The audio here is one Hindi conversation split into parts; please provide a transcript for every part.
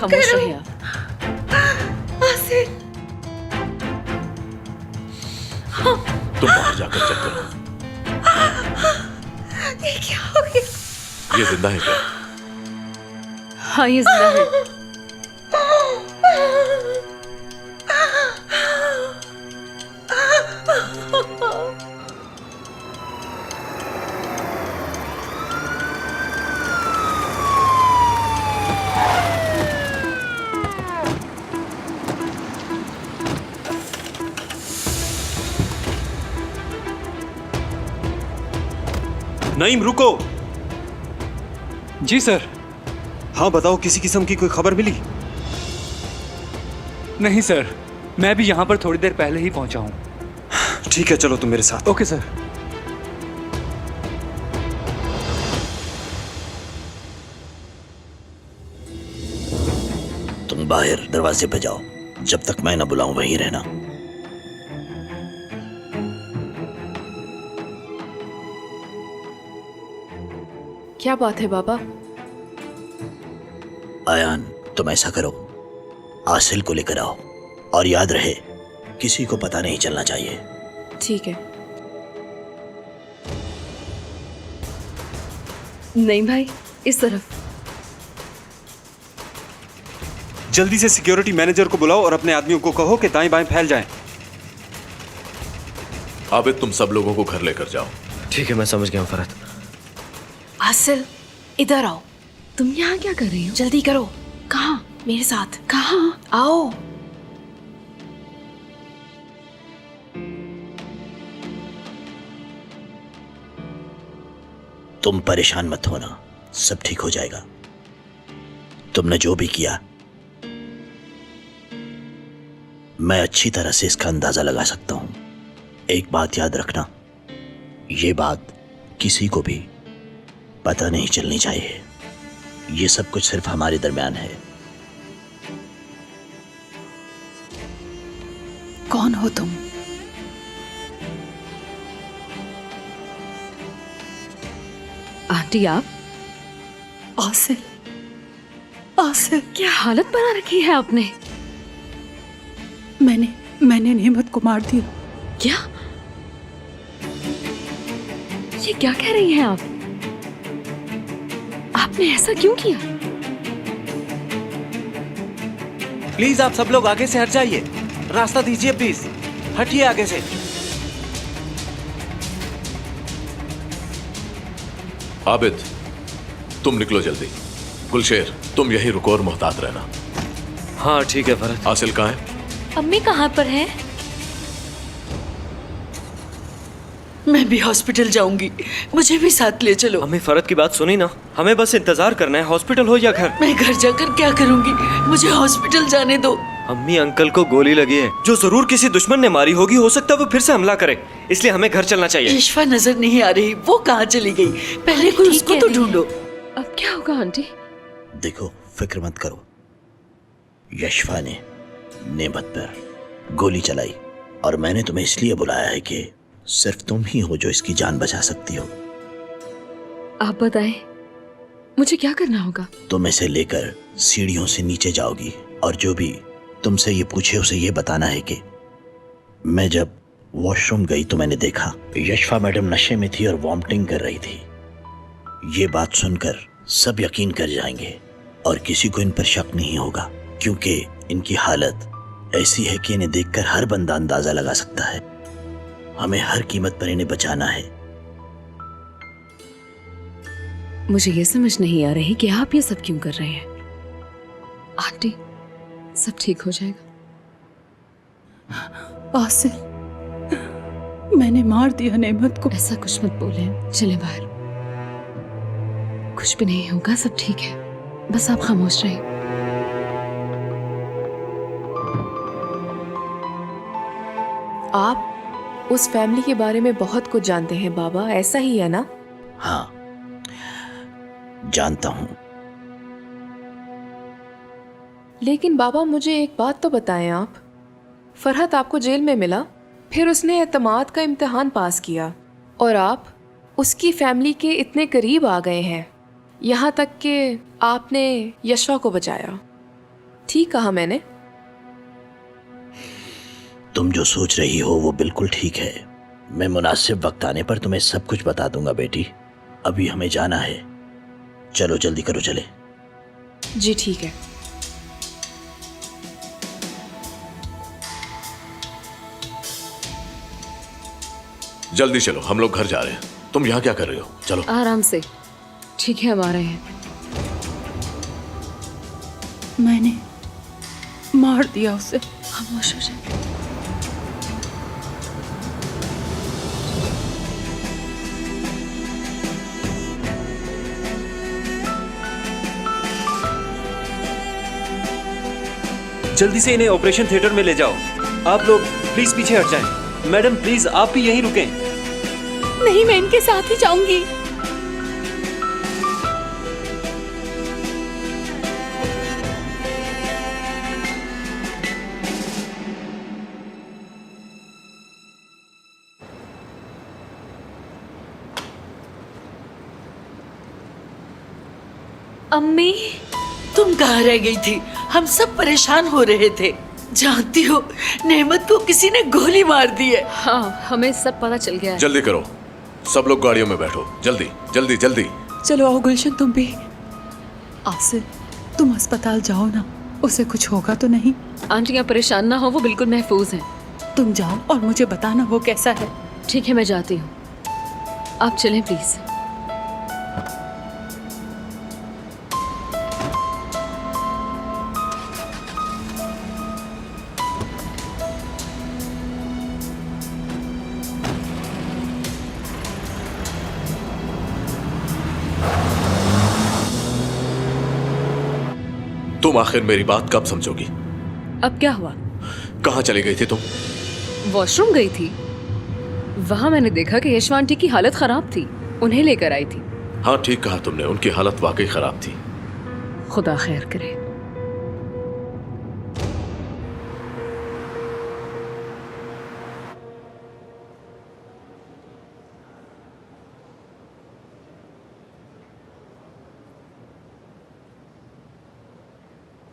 खामोश रहिए आप। आसिल, तुम बाहर जाकर चेक करो। ये क्या हो गया? ये जिंदा है क्या? हाँ, ये जिंदा है। नईम रुको। जी सर। हाँ बताओ, किसी किस्म की कोई खबर मिली? नहीं सर, मैं भी यहाँ पर थोड़ी देर पहले ही पहुँचा हूँ। ठीक है, चलो तुम मेरे साथ। Okay sir. तुम बाहर दरवाजे पे जाओ, जब तक मैं न बुलाऊं वहीं रहना। क्या बात है बाबा? आयान, तुम ऐसा करो, आसिल को लेकर आओ और याद रहे किसी को पता नहीं चलना चाहिए। ठीक है। नहीं भाई, इस तरफ। जल्दी से सिक्योरिटी मैनेजर को बुलाओ और अपने आदमियों को कहो कि दाएं बाएं फैल जाएं। आबिद, तुम सब लोगों को घर लेकर जाओ। ठीक है, मैं समझ गया हूँ फरहत। आसिल, इधर आओ। तुम यहाँ क्या कर रही हो? जल्दी करो। कहाँ? मेरे साथ। कहाँ? आओ। तुम परेशान मत होना, सब ठीक हो जाएगा। तुमने जो भी किया, मैं अच्छी तरह से इसका अंदाजा लगा सकता हूं। एक बात याद रखना, ये बात किसी को भी पता नहीं चलनी चाहिए। ये सब कुछ सिर्फ हमारे दरमियान है। कौन हो तुम? आंटी आप? आसिल, आसिल, क्या हालत बना रखी है आपने? मैंने नेमत को मार दिया। क्या? ये क्या कह रही हैं आप? आपने ऐसा क्यों किया? प्लीज आप सब लोग आगे से हट जाइए, रास्ता दीजिए प्लीज, हटिए आगे से। आबिद, तुम निकलो जल्दी। गुलशेर, तुम यहीं रुको और मोहतात रहना। हाँ ठीक है फरहत। आसिल कहाँ है? अम्मी कहाँ पर है? मैं भी हॉस्पिटल जाऊंगी, मुझे भी साथ ले चलो। हमें फरहत की बात सुनी ना, हमें बस इंतजार करना है, हॉस्पिटल हो या घर। मैं घर जाकर क्या करूंगी? मुझे हॉस्पिटल जाने दो। अम्मी, अंकल को गोली लगी है जो जरूर किसी दुश्मन ने मारी होगी, हो सकता है वो फिर से हमला करे, इसलिए हमें घर चलना चाहिए। यशफा नजर नहीं आ रही, वो कहाँ चली गई? पहले कोई ठीक उसको कह तो रही ढूंढो। अब क्या होगा आंटी? देखो, फिक्र मत करो। यशफा ने नेमत पर गोली चलाई और मैंने तुम्हें इसलिए बुलाया है कि सिर्फ तुम ही हो जो इसकी जान बचा सकती हो। आप बताएं, मुझे क्या करना होगा? तुम इसे लेकर सीढ़ियों से नीचे जाओगी और जो भी तुमसे ये पूछे उसे ये बताना है कि मैं जब वॉशरूम गई तो मैंने देखा यशफा मैडम नशे में थी और वॉमिटिंग कर रही थी। ये बात सुनकर सब यकीन कर जाएंगे और किसी को इन पर शक नहीं होगा, क्योंकि इनकी हालत ऐसी है कि इन्हें देखकर हर बंदा अंदाजा लगा सकता है। हमें हर कीमत पर इन्हें बचाना है। मुझे ये समझ नहीं आ रही कि आप ये सब क्यों कर रहे हैं। आंटी, सब ठीक हो जाएगा। आसिल, मैंने मार दिया नेमत को। ऐसा कुछ मत बोले, चले बाहर। कुछ भी नहीं होगा, सब ठीक है, बस आप खामोश रहिए। आप उस फैमिली के बारे में बहुत कुछ जानते हैं बाबा, ऐसा ही है ना? हाँ, जानता हूं। लेकिन बाबा, मुझे एक बात तो बताएं आप। फरहत आपको जेल में मिला, फिर उसने एतमाद का इम्तिहान पास किया और आप उसकी फैमिली के इतने करीब आ गए हैं, यहाँ तक कि आपने यशवा को बचाया। ठीक कहा मैंने। तुम जो सोच रही हो वो बिल्कुल ठीक है। मैं मुनासिब वक्त आने पर तुम्हें सब कुछ बता दूंगा बेटी। अभी हमें जाना है, चलो जल्दी करो चले। जी ठीक है। जल्दी चलो, हम लोग घर जा रहे हैं। तुम यहाँ क्या कर रहे हो? चलो। आराम से। ठीक है, हम आ रहे हैं। मैंने मार दिया उसे। खामोश हो जाए। जल्दी से इन्हें ऑपरेशन थिएटर में ले जाओ। आप लोग प्लीज पीछे हट जाएं। मैडम प्लीज आप भी यहीं रुकें। नहीं, मैं इनके साथ ही जाऊंगी। अम्मी, तुम कहाँ रह गई थी? हम सब परेशान हो रहे थे। जानती हो, नेमत को किसी ने गोली मार दी है। हाँ, हमें सब पता चल गया है। जल्दी करो, सब लोग गाड़ियों में बैठो। जल्दी जल्दी जल्दी। चलो आओ गुलशन, तुम भी। आसिफ, तुम अस्पताल जाओ ना, उसे कुछ होगा तो नहीं? आंटी आप परेशान ना हो, वो बिल्कुल महफूज हैं। तुम जाओ और मुझे बताना वो कैसा है। ठीक है, मैं जाती हूँ। आप चलें प्लीज। तुम आखिर मेरी बात कब समझोगी? अब क्या हुआ? कहाँ चली गई थी तुम? वॉशरूम गई थी। वहां मैंने देखा कि यशवा आंटी की हालत खराब थी, उन्हें लेकर आई थी। हाँ ठीक कहा तुमने, उनकी हालत वाकई खराब थी। खुदा खैर करे।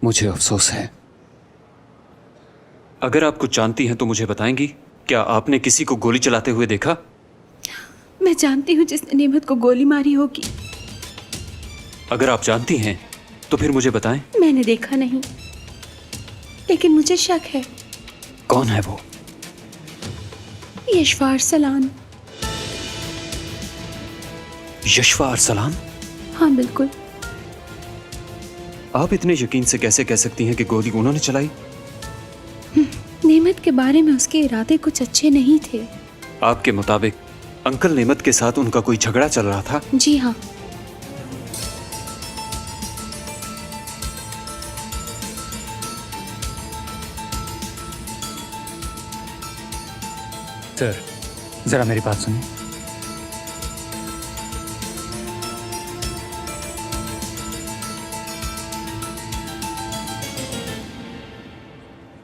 मुझे अफसोस है। अगर आप कुछ जानती हैं तो मुझे बताएंगी। क्या आपने किसी को गोली चलाते हुए देखा? मैं जानती हूँ जिसने नेमत को गोली मारी होगी। अगर आप जानती हैं तो फिर मुझे बताएं। मैंने देखा नहीं, लेकिन मुझे शक है। कौन है वो? यशवा अरसलान। यशवा अरसलान? हाँ बिल्कुल। आप इतने यकीन से कैसे कह सकती हैं कि गोली उन्होंने चलाई? नेमत के बारे में उसके इरादे कुछ अच्छे नहीं थे। आपके मुताबिक अंकल नेमत के साथ उनका कोई झगड़ा चल रहा था? जी हाँ। सर, जरा मेरी बात सुनिए।